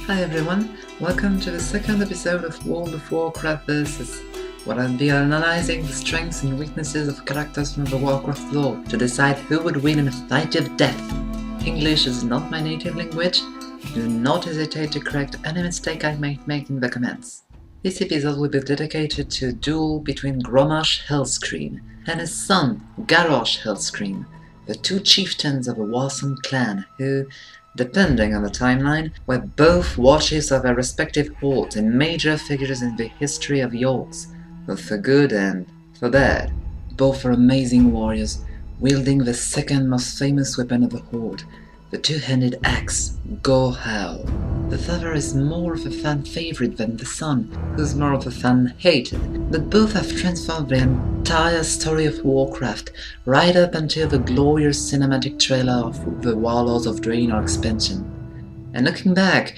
Hi everyone, welcome to the second episode of World of Warcraft.This, where I'll be analyzing the strengths and weaknesses of characters from the Warcraft lore to decide who would win in a fight of death. English is not my native language. Do not hesitate to correct any mistake I might make in the comments. This episode will be dedicated to a duel between Grommash Hellscream and his son, Garrosh Hellscream, the two chieftains of the Warsong Clan who, depending on the timeline, were both warchiefs of their respective hordes and major figures in the history of the Orcs, both for good and for bad. Both are amazing warriors, wielding the second most famous weapon of the horde, the two-handed axe, Go-How. The father is more of a fan favorite than the son, who's more of a fan hated, but both have transformed the entire story of Warcraft right up until the glorious cinematic trailer of the Warlords of Draenor expansion. And looking back,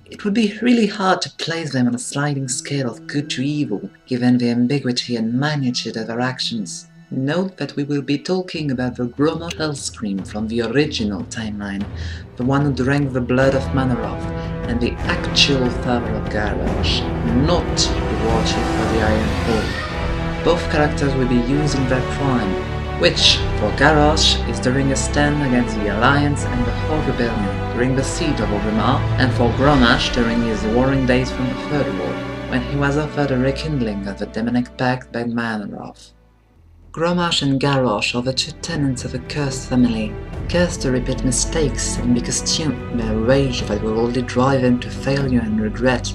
it would be really hard to place them on a sliding scale of good to evil, given the ambiguity and magnitude of their actions. Note that we will be talking about the Grommash Hellscream from the original timeline, the one who drank the blood of Manoroth, and the actual father of Garrosh, not the warchief of the Iron Horde. Both characters will be used in their prime, which, for Garrosh, is during a stand against the Alliance and the Horde Rebellion during the Siege of Orgrimmar, and for Grommash during his warring days from the Third War, when he was offered a rekindling of the demonic pact by Manoroth. Grommash and Garrosh are the two tenants of a cursed family, cursed to repeat mistakes and be consumed by a rage that will only drive them to failure and regret,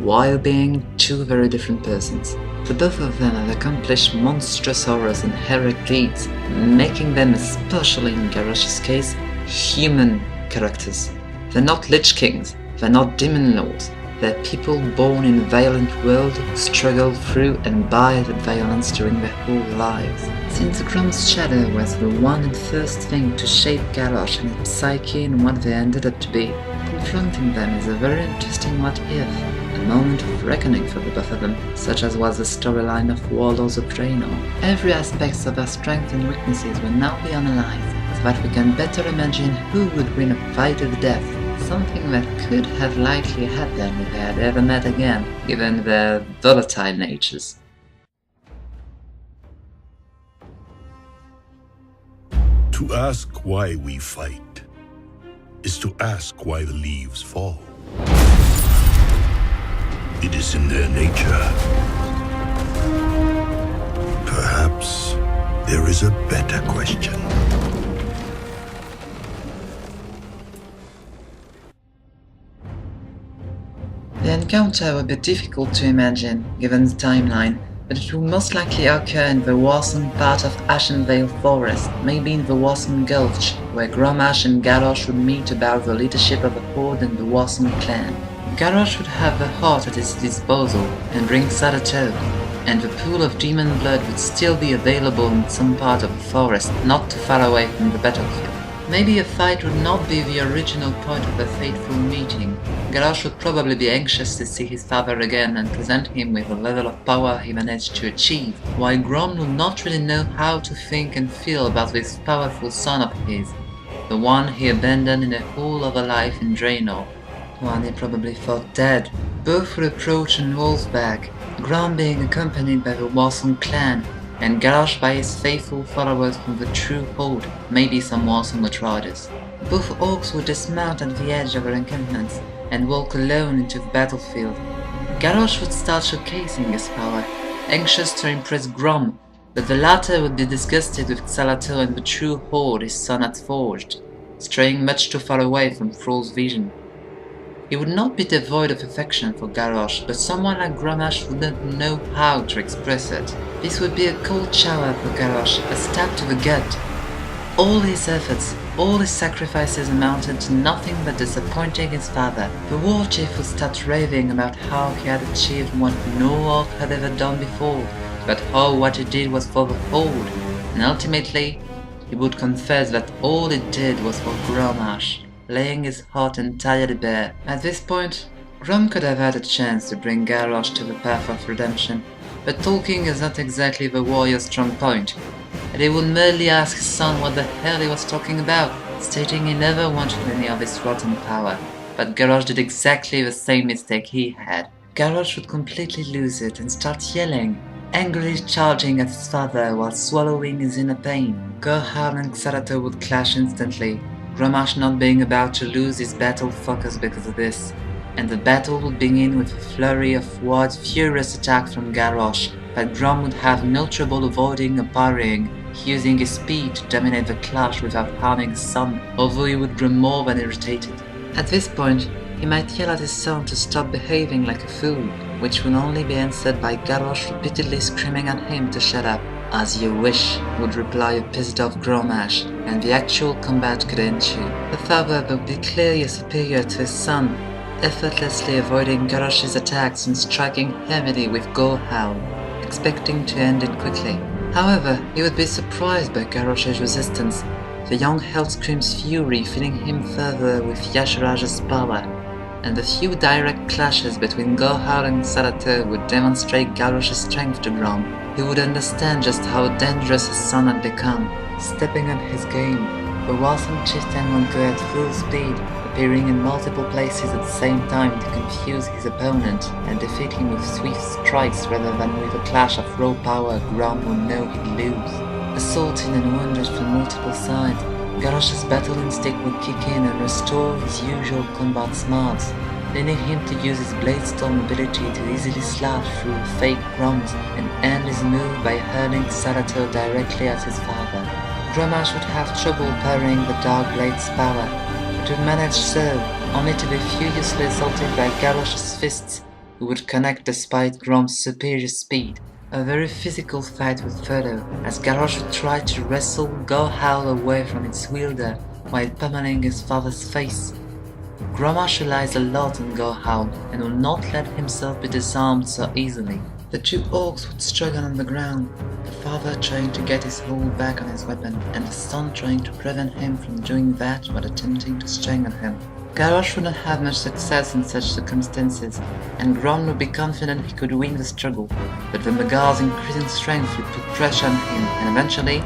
while being two very different persons. The both of them have accomplished monstrous horrors and heroic deeds, making them, especially in Garrosh's case, human characters. They're not Lich Kings, they're not Demon Lords, they're people born in a violent world who struggle through and by that violence during their whole lives. Since Grom's shadow was the one and first thing to shape Garrosh and his psyche and what they ended up to be, confronting them is a very interesting what-if, a moment of reckoning for the both of them, such as was the storyline of Warlords of Draenor. Every aspect of their strengths and weaknesses will now be analyzed, so that we can better imagine who would win a fight of death, something that could have likely happened if they had ever met again, given their volatile natures. To ask why we fight is to ask why the leaves fall. It is in their nature. Perhaps there is a better question. The encounter would be difficult to imagine, given the timeline, but it will most likely occur in the Warsong part of Ashenvale Forest, maybe in the Warsong Gulch, where Grommash and Garrosh would meet about the leadership of the Horde and the Warsong clan. Garrosh would have the heart at his disposal and bring Sadato, and the pool of demon blood would still be available in some part of the forest, not too far away from the battlefield. Maybe a fight would not be the original point of the fateful meeting. Garrosh would probably be anxious to see his father again and present him with the level of power he managed to achieve, while Grom would not really know how to think and feel about this powerful son of his, the one he abandoned in a whole other life in Draenor, the one he probably thought dead. Both would approach on horseback, Grom being accompanied by the Warsong clan, and Garrosh by his faithful followers from the true Horde, maybe some Warsong Outriders. Both orcs would dismount at the edge of their encampments and walk alone into the battlefield. Garrosh would start showcasing his power, anxious to impress Grom, but the latter would be disgusted with Xalato and the true Horde his son had forged, straying much too far away from Thrall's vision. He would not be devoid of affection for Garrosh, but someone like Grommash wouldn't know how to express it. This would be a cold shower for Garrosh, a stab to the gut. All his efforts, all his sacrifices amounted to nothing but disappointing his father. The warchief would start raving about how he had achieved what no orc had ever done before, but how what he did was for the Horde, and ultimately he would confess that all he did was for Grommash, laying his heart entirely bare. At this point, Grom could have had a chance to bring Garrosh to the path of redemption, but talking is not exactly the warrior's strong point, and he would merely ask his son what the hell he was talking about, stating he never wanted any of his rotten power. but Garrosh did exactly the same mistake he had. Garrosh would completely lose it and start yelling, angrily charging at his father while swallowing his inner pain. Gohal and Xarato would clash instantly, Grommash not being about to lose his battle focus because of this, and the battle would begin with a flurry of wide, furious attacks from Garrosh, but Grom would have no trouble avoiding or parrying, using his speed to dominate the clash without harming his son, although he would grow more than irritated. At this point, he might yell at his son to stop behaving like a fool, which would only be answered by Garrosh repeatedly screaming at him to shut up. "As you wish," would reply a pissed off Grommash, and the actual combat could ensue. The father would be clearly superior to his son, effortlessly avoiding Garrosh's attacks and striking heavily with Gohal, expecting to end it quickly. However, he would be surprised by Garrosh's resistance, the young Hellscream's fury filling him further with Yasharaj's power, and the few direct clashes between Gohal and Xarato would demonstrate Garrosh's strength to Grom, who would understand just how dangerous his son had become. Stepping up his game, the Warsong chieftain would go at full speed, appearing in multiple places at the same time to confuse his opponent and defeat him with swift strikes rather than with a clash of raw power Grom would know he'd lose. Assaulted and wounded from multiple sides, Garrosh's battle instinct would kick in and restore his usual combat smarts, leading him to use his Bladestorm ability to easily slash through fake Groms and end his move by hurling Xarato directly at his father. Grommash would have trouble parrying the Dark Blade's power, but would manage so, only to be furiously assaulted by Garrosh's fists, who would connect despite Grom's superior speed. A very physical fight would follow, as Garrosh would try to wrestle Gohal away from its wielder while pummeling his father's face. Grommash relies a lot on Gohal and will not let himself be disarmed so easily. The two orcs would struggle on the ground, the father trying to get his hold back on his weapon, and the son trying to prevent him from doing that while attempting to strangle him. Garrosh would not have much success in such circumstances, and Grom would be confident he could win the struggle, but the Magar's increasing strength would put pressure on him, and eventually,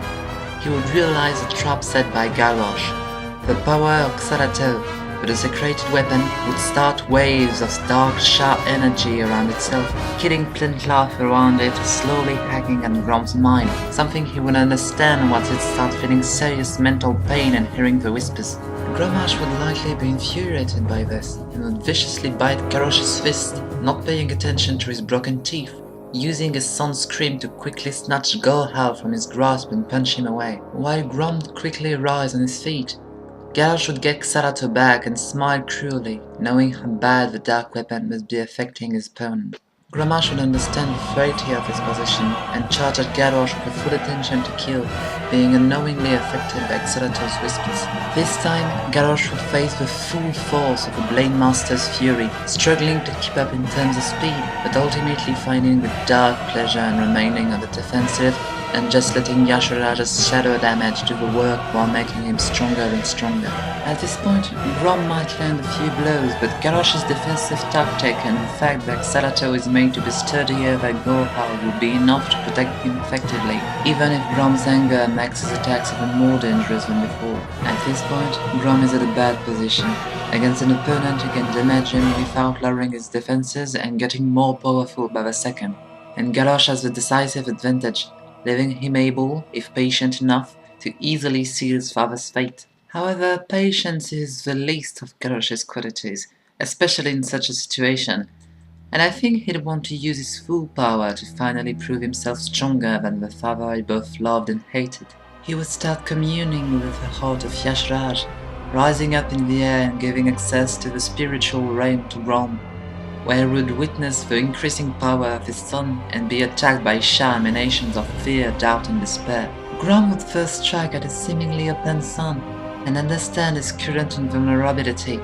he would realize the trap set by Garrosh. The power of Xarato, with a secreted weapon, would start waves of dark, sharp energy around itself, killing plant life around it, slowly hacking at Grom's mind, something he would understand once it started feeling serious mental pain and hearing the whispers. Grommash would likely be infuriated by this, and would viciously bite Garrosh's fist, not paying attention to his broken teeth, using his son's scream to quickly snatch Gohal from his grasp and punch him away. While Grom would quickly rise on his feet, Garrosh would get Xarato back and smile cruelly, knowing how bad the dark weapon must be affecting his opponent. Grommash would understand the frailty of his position and charge at Garrosh with full intention to kill, being unknowingly affected by Xarato's whispers. This time, Garrosh would face the full force of the Blade Master's fury, struggling to keep up in terms of speed, but ultimately finding the dark pleasure in remaining on the defensive and just letting Yasharaj's shadow damage do the work while making him stronger and stronger. At this point, Grom might land a few blows, but Garrosh's defensive tactic and the fact that Xarato is made to be sturdier than Gohal would be enough to protect him effectively, even if Grom's anger makes his attacks even more dangerous than before. At this point, Grom is at a bad position, against an opponent who can damage him without lowering his defenses and getting more powerful by the second, and Garrosh has the decisive advantage, leaving him able, if patient enough, to easily seal his father's fate. However, patience is the least of Garrosh's qualities, especially in such a situation, and I think he'd want to use his full power to finally prove himself stronger than the father he both loved and hated. He would start communing with the heart of Yashraj, rising up in the air and giving access to the spiritual realm to Grom, where he would witness the increasing power of his son and be attacked by shy emanations of fear, doubt and despair. Grom would first strike at his seemingly upland son and understand his current invulnerability.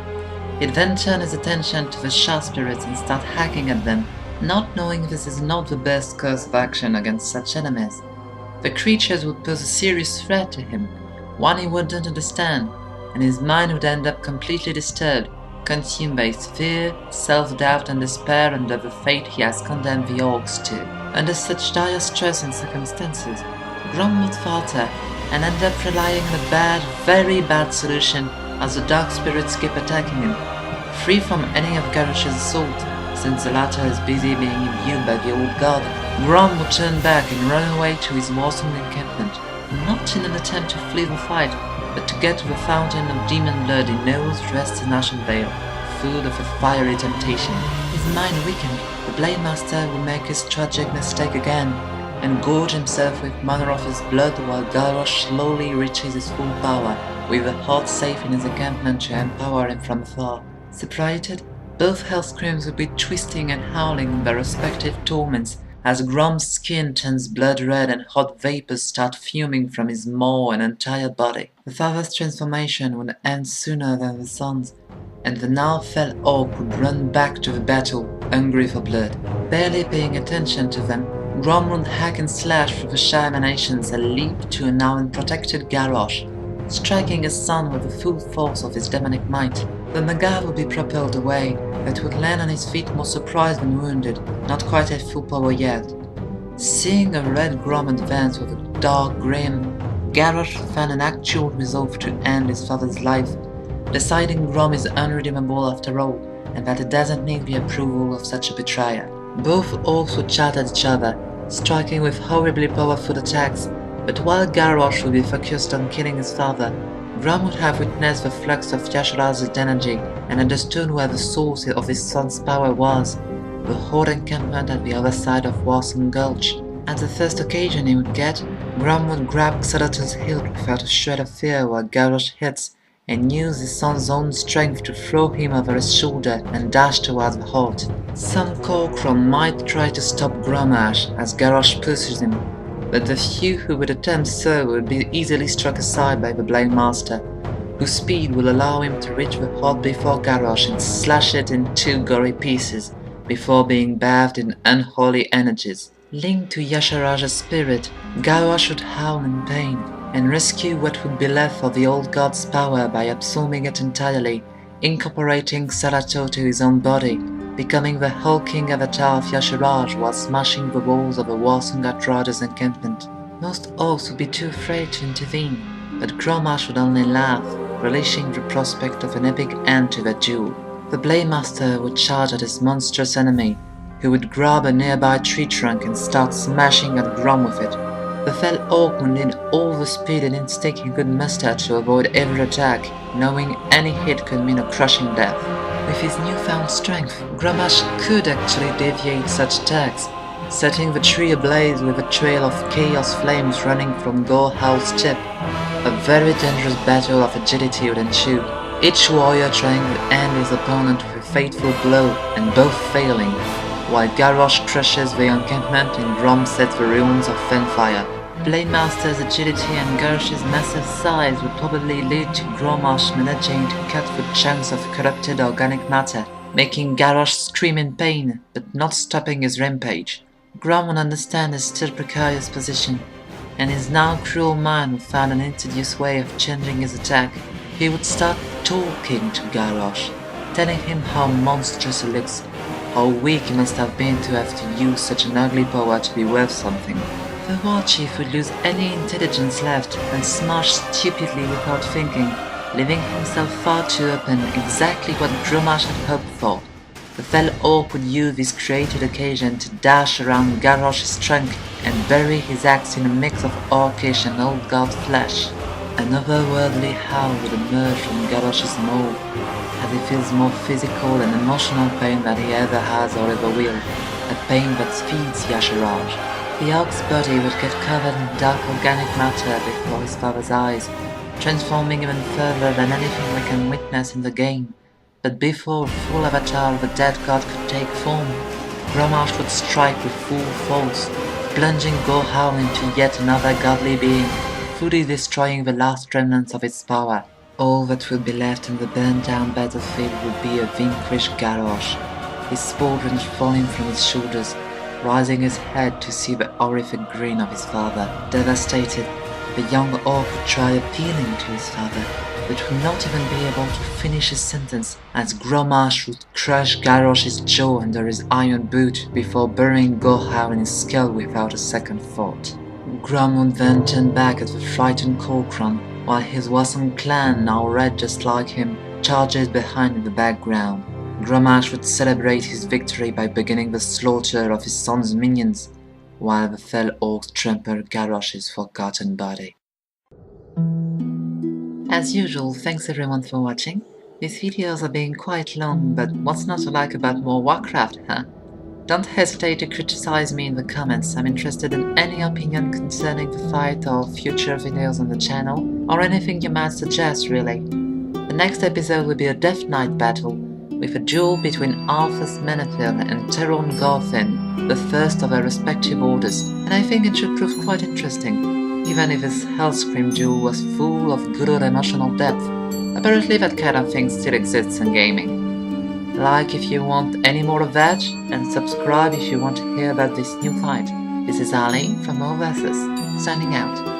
He'd then turn his attention to the sharp spirits and start hacking at them, not knowing this is not the best course of action against such enemies. The creatures would pose a serious threat to him, one he wouldn't understand, and his mind would end up completely disturbed, consumed by his fear, self-doubt and despair under the fate he has condemned the orcs to. Under such dire stress and circumstances, Grom would falter and end up relying on a bad, very bad solution as the dark spirits keep attacking him, free from any of Garrosh's assault, since the latter is busy being imbued by the old god. Grom would turn back and run away to his Warsong encampment, not in an attempt to flee the fight, but to get to the fountain of demon blood he knows rests in Ashen Vale, food of a fiery temptation. His mind weakened, the Blade Master would make his tragic mistake again, and gorge himself with manner of his blood while Garrosh slowly reaches his full power, with the heart safe in his encampment to empower him from afar. Separated, both Hellscreams would be twisting and howling in their respective torments, as Grom's skin turns blood red and hot vapors start fuming from his maw and entire body. The father's transformation would end sooner than the son's, and the now fell orc would run back to the battle, hungry for blood. Barely paying attention to them, Grom would hack and slash through the shy emanations and leap to a now unprotected Garrosh, striking his son with the full force of his demonic might. The Naga would be propelled away, but would land on his feet more surprised than wounded, not quite at full power yet. Seeing a red Grom advance with a dark grin, Garrosh found an actual resolve to end his father's life, deciding Grom is unredeemable after all, and that it doesn't need the approval of such a betrayer. Both orcs would shout at each other, striking with horribly powerful attacks, but while Garrosh would be focused on killing his father, Grom would have witnessed the flux of Yasharaj's energy and understood where the source of his son's power was, the Horde encampment at the other side of Warsong Gulch. At the first occasion he would get, Grom would grab Xolotl's hilt without a shred of fear while Garrosh hits, and use his son's own strength to throw him over his shoulder and dash towards the Horde. Some Korkron might try to stop Grommash as Garrosh pushes him, but the few who would attempt so would be easily struck aside by the Blade Master, whose speed will allow him to reach the Horde before Garrosh and slash it in 2 gory pieces, before being bathed in unholy energies. Linked to Yasharaj's spirit, Garrosh would howl in pain, and rescue what would be left of the old god's power by absorbing it entirely, incorporating Salato to his own body, becoming the hulking avatar of Yasharaj while smashing the walls of the Warsong Outrider's encampment. Most orcs would be too afraid to intervene, but Grommash would only laugh, relishing the prospect of an epic end to their duel. The Blade Master would charge at his monstrous enemy, who would grab a nearby tree trunk and start smashing at Grom with it. The fell orc would need all the speed and instinct he could muster to avoid every attack, knowing any hit could mean a crushing death. With his newfound strength, Grommash could actually deviate such attacks, setting the tree ablaze with a trail of chaos flames running from Gorhowl's tip. A very dangerous battle of agility would ensue, each warrior trying to end his opponent with a fateful blow, and both failing, while Garrosh crushes the encampment and Grom sets the ruins of Fenfire. Blade Master's agility and Garrosh's massive size would probably lead to Grommash managing to cut through chunks of corrupted organic matter, making Garrosh scream in pain, but not stopping his rampage. Grom would understand his still precarious position, and his now cruel mind would find an insidious way of changing his attack. He would start talking to Garrosh, telling him how monstrous he looks, how weak he must have been to have to use such an ugly power to be worth something. The war chief would lose any intelligence left and smash stupidly without thinking, leaving himself far too open, exactly what Grommash had hoped for. The fell orc would use this created occasion to dash around Garrosh's trunk and bury his axe in a mix of orcish and old god flesh. An otherworldly howl would emerge from Garrosh's maw, as he feels more physical and emotional pain than he ever has or ever will, a pain that feeds Yasharaj. The orc's body would get covered in dark organic matter before his father's eyes, transforming even further than anything we can witness in the game. But before a full avatar of the dead god could take form, Grommash would strike with full force, plunging Gorhowl into yet another godly being, fully destroying the last remnants of its power. All that would be left in the burned-down battlefield would be a vanquished Garrosh, his pauldrons falling from his shoulders, raising his head to see the horrific grin of his father. Devastated, the young orc would try appealing to his father, but would not even be able to finish his sentence, as Grommash would crush Garrosh's jaw under his iron boot before burying Gorhowl in his skull without a second thought. Grom would then turn back at the frightened Korkron, while his Warsong clan, now red just like him, charges behind in the background. Grommash would celebrate his victory by beginning the slaughter of his son's minions, while the fell orcs trample Garrosh's forgotten body. As usual, thanks everyone for watching. These videos are being quite long, but what's not to like about more Warcraft, huh? Don't hesitate to criticize me in the comments. I'm interested in any opinion concerning the fight or future videos on the channel, or anything you might suggest, really. The next episode will be a Death Knight battle, with a duel between Arthas Menethil and Teron Gorthin, the first of their respective orders, and I think it should prove quite interesting, even if this Hellscream duel was full of good old emotional depth. Apparently that kind of thing still exists in gaming. Like if you want any more of that, and subscribe if you want to hear about this new fight. This is Ali from WoW Versus, signing out.